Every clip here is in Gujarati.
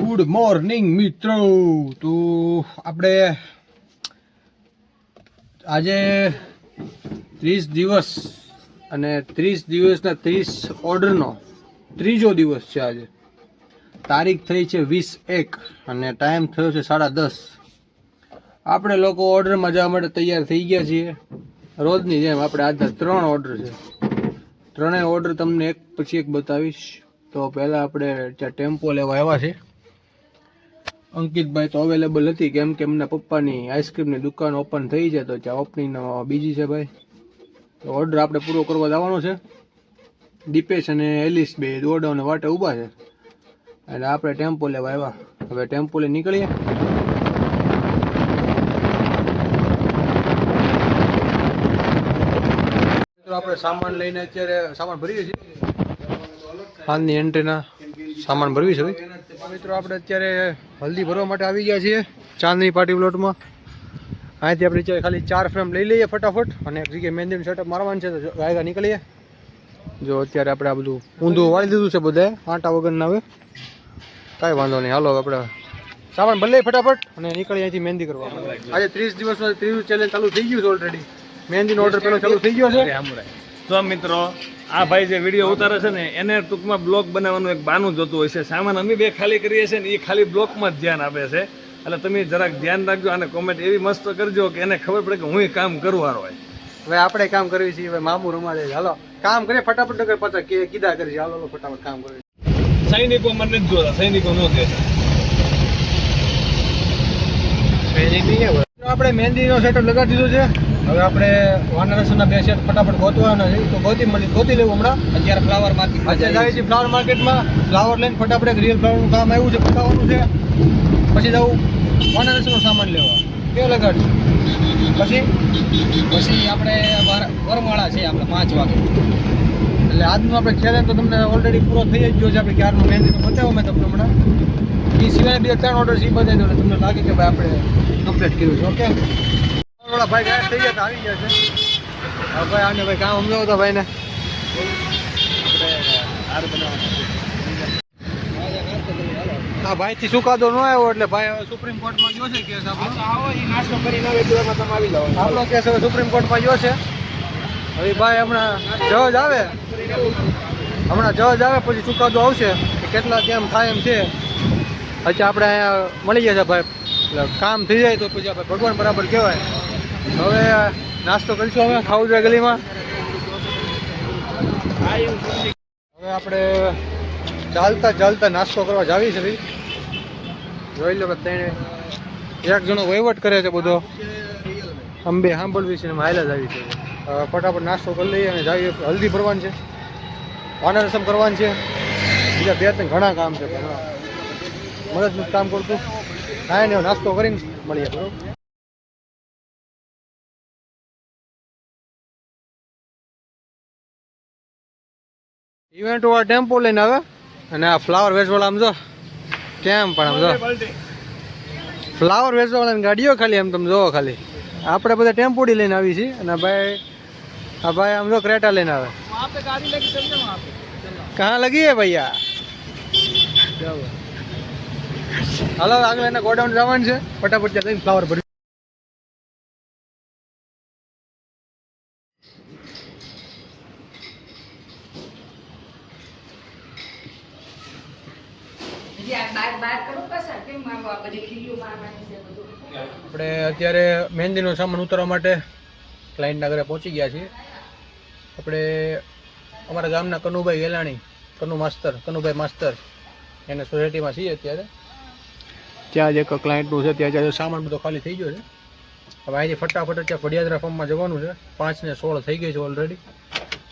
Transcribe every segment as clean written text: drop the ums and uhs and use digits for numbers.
ગુડ મોર્નિંગ મિત્રો. તો આપણે આજે 30 દિવસ અને 30 દિવસના 30 ઓર્ડરનો ત્રીજો દિવસ છે. આજે તારીખ થઈ છે 20/1 અને ટાઈમ થયો છે 10:30. આપણે લોકો ઓર્ડરમાં જવા માટે તૈયાર થઈ ગયા છીએ. રોજની જેમ આપણે આજના 3 ઓર્ડર છે. ત્રણેય ઓર્ડર તમને એક પછી એક બતાવીશ. તો પહેલાં આપણે ત્યાં ટેમ્પો લેવા આવ્યા છે. અંકિતભાઈ તો અવેલેબલ નથી કેમ કે એમના પપ્પાની આઈસ્ક્રીમની દુકાન ઓપન થઈ છે, તો ત્યાં ઓપનિંગ બીજી છે ભાઈ. તો ઓર્ડર આપણે પૂરો કરવા જવાનો છે. દીપેશ અને એલિસ બે દોડાને વાટે ઊભા છે અને આપણે ટેમ્પો લેવા આવ્યા. હવે ટેમ્પો લઈ નીકળીએ. આપણે સામાન લઈને અત્યારે સામાન ભરીએ છીએ. હાલની એન્ટ્રીના સામાન ભરવી છે ભાઈ. મિત્રો આપણે અત્યારે હલ્દી ભરવા માટે આવી ગયા છીએ ચાંદની પાર્ટી પ્લોટમાં. અહીંથી આપણે ખાલી 4 ફ્રેમ લઈ લઈએ ફટાફટ અને એક જગ્યાએ મહેંદીનું સેટઅપ મારવાનું છે. તો આગળ નીકળીએ. જો અત્યારે આપણે આ બધું ઊંધું વાળી દીધું છે બધાએ આટા વગરના. હવે કાંઈ વાંધો નહીં, હાલો આપણે સામાન ભરી લઈએ ફટાફટ અને નીકળીએ અહીંથી મહેંદી કરવા. આજે 30 દિવસમાં 30 ચેલેન્જ ચાલુ થઈ ગયું છે ઓલરેડી. મહેંદીનો ઓર્ડર પેલો ચાલુ થઈ ગયો છે. તો મિત્રો આ ભાઈ જે વિડીયો ઉતારે છે ને એને ટૂંકમાં બ્લોગ બનાવવાનું એક બાનું જોતું હોય છે. સામાન અમે બે ખાલી કરીએ છીએ ને એ ખાલી બ્લોકમાં જ ધ્યાન આપે છે. એટલે તમે જરાક ધ્યાન રાખજો અને કોમેન્ટ એવી મસ્ત કરજો કે એને ખબર પડે કે હું કામ કરવાનો હોય. હવે આપણે કામ કરવી છીએ. હવે મામુ રમા દે. હાલો કામ કરીએ ફટાફટ. નગર પાછા કે કીધા કરી છે. હાલો ફટાફટ કામ કરીએ. સૈનિકો મને નથી જોતા, સૈનિકો ન કે આપણે મહેંદીનો સેટઅપ લગાડી દીધો છે. હવે આપણે વાનરસના 2 સેટ ફટાફટ ગોતવાના છે. તો ગોતી લેવું હમણાં. અત્યારે ફ્લાવર માર્કેટ અત્યારે જાય છે. ફ્લાવર માર્કેટમાં ફ્લાવર લઈને ફટાફટ એક રિયલ ફ્લાવરનું કામ આવ્યું છે, પતાવવાનું છે. પછી જવું વાનરસનો સામાન લેવા. કે લગાડશું પછી આપણે વરમાળા છે આપણે 5 વાગે. એટલે આજનું આપણે ચેલેન્જ તો તમને ઓલરેડી પૂરો થઈ જ ગયો છે. આપણે ક્યારનું મહેંદીનું બતાવ્યું મેં તમને હમણાં. એ સિવાય બીજા 3 ઓર્ડર છે એ બતાવી દો એટલે તમને લાગે કે ભાઈ આપણે કમ્પ્લીટ કર્યું છે. ઓકે ભાઈ ગાયબ થઈ ગયા આવી ગયા છે. હવે ભાઈ આને ભાઈ કામ સમજાવો તો ભાઈને. હા ભાઈથી ચુકાદો ન આવ્યો એટલે ભાઈ હવે સુપ્રીમ કોર્ટમાં ગયો છે કેસ આપણો. નાસ્તો કરીને આવે તમે આવી જાઓ. આપણો કેસ હવે સુપ્રીમ કોર્ટમાં ગયો છે. હવે ભાઈ હમણાં જજ આવે પછી ચુકાદો આવશે કે કેટલા કેમ થાય એમ છે. પછી આપણે અહીંયા મળી ગયા છે ભાઈ. એટલે કામ થઈ જાય તો પછી આપણે ભગવાન બરાબર કહેવાય. હવે નાસ્તો કરીશું. હવે ખાવું જોઈએ ગલીમાં. હવે આપણે ચાલતા નાસ્તો કરવા જાવી છે ભાઈ. જોઈ લો કે તેને એક જણો વહીવટ કરે છે બધો. અંબે સાંભળવી છે ને હાઈલા જ આવી છે. ફટાફટ નાસ્તો કરી લઈએ અને જાવી. હલ્દી ભરવાની છે, વાનર રસમ કરવાની છે, બીજા 2-3 ઘણા કામ છે. મદદનું કામ કરતું હા ને નાસ્તો કરીને મળીએ. બરોબર ઇવેન્ટ વાળા ટેમ્પો લઈને આવે અને આ ફ્લાવર વેચવાળા આમ જો કેમ પણ આમ જો ફ્લાવર વેચવાળાની ગાડીઓ ખાલી આમ તમે જોવો ખાલી. આપણે બધા ટેમ્પોડી લઈને આવી છીએ અને આ ભાઈ આમ જો ક્રેટા લઈને આવે. કहाँ लगी है भैया? હાલો આગળ એના ગોડાઉન જવાનું છે. ફટાફટ ત્યાં જઈને ફ્લાવર ભરી. આપણે અત્યારે મહેંદીનો સામાન ઉતારવા માટે ક્લાયન્ટના ઘરે પહોંચી ગયા છીએ. આપણે અમારા ગામના કનુભાઈ વેલાણી, કનુભાઈ માસ્તર એને સોસાયટીમાં છીએ અત્યારે. ત્યાં જ એક ક્લાયન્ટનું છે. ત્યાં જ સામાન બધો ખાલી થઈ ગયો છે. હવે અહીંથી ફટાફટ ત્યાં વડિયાદરા ફાર્મમાં જવાનું છે. 5 ને 16 થઈ ગઈ છે ઓલરેડી.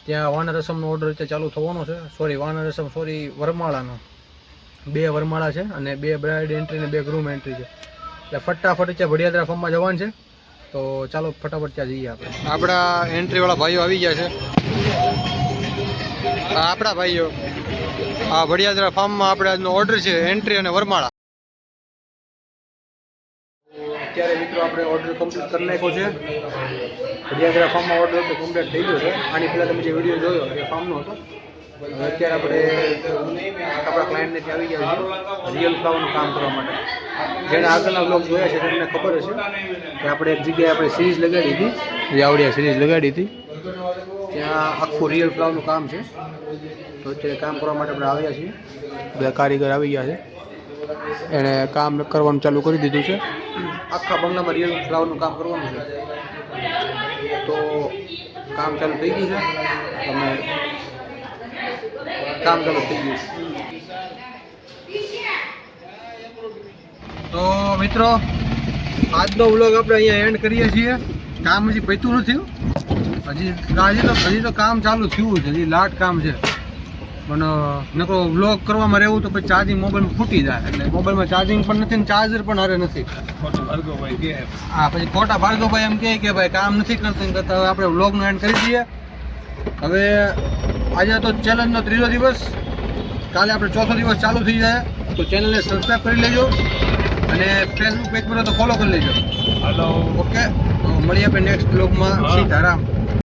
ત્યાં વાનર રસમનો ઓર્ડર ત્યાં ચાલુ થવાનો છે. વરમાળાનો 2 વરમાળા છે અને 2 બ્રાઇડ એન્ટ્રી ને 2 ગ્રૂમ એન્ટ્રી છે. એટલે ફટાફટ ત્યાં વડિયાદરા ફાર્મમાં જવાનું છે. તો ચાલો ફટાફટ ત્યાં જઈએ. આપણા એન્ટ્રીવાળા ભાઈઓ આવી ગયા છે. આપણા ભાઈઓ આ વડિયાદરા ફાર્મમાં આપણે આજનો ઓર્ડર છે એન્ટ્રી અને વરમાળા. અત્યારે મિત્રો આપણે ઓર્ડર કમ્પ્લીટ કરી નાખ્યો છે. વડિયાદરા ફાર્મમાં ઓર્ડર કમ્પ્લીટ થઈ ગયો છે. આની પહેલાં તમે જે વિડીયો જોયો એ ફાર્મનો હતો. હવે અત્યારે આપણે આપણા ક્લાયન્ટને ત્યાં આવી ગયા છીએ રિયલ ફ્લાવરનું કામ કરવા માટે. જેણે આગળના બ્લોગ જોયા છે તેમને ખબર હશે કે આપણે એક જગ્યાએ આપણે સિરીઝ લગાડી હતી, જે આવડિયા સિરીઝ લગાડી હતી, ત્યાં આખું રિયલ ફ્લાવરનું કામ છે. તો અત્યારે કામ કરવા માટે આપણે આવ્યા છીએ. બધા કારીગર આવી ગયા છે, એણે કામ કરવાનું ચાલુ કરી દીધું છે. આખા બંગલામાં રિયલ ફ્લાવરનું કામ કરવાનું છે. તો કામ ચાલુ થઈ ગયું છે. તમે કામ ચાલુ થઈ ગયું છે. તો મિત્રો આજનો વ્લોગ આપણે અહીંયા એન્ડ કરીએ છીએ. કામ હજી પત્યું નથી, હજી તો કામ ચાલુ થયું છે, હજી લાટ કામ છે. પણ નકરો વ્લોગ કરવામાં રહેવું તો પછી ચાર્જિંગ મોબાઈલમાં ફૂટી જાય, એટલે મોબાઈલમાં ચાર્જિંગ પણ નથી ને ચાર્જર પણ હારે નથી. હા, પછી ખોટા ભાર્ગવભાઈ એમ કહે કે ભાઈ કામ નથી કરતું, કરતા હવે આપણે વ્લોગનો એન્ડ કરી દઈએ. હવે આજે તો ચેલેન્જનો 3રો દિવસ, કાલે આપણે 4થો દિવસ ચાલુ થઈ જાય. તો ચેનલને સબસ્ક્રાઈબ કરી લેજો અને ફેસબુક પેજ પર તો ફોલો કરી લેજો. ઓકે, તો મળીએ આપણે નેક્સ્ટ બ્લોગમાં. સીતારામ.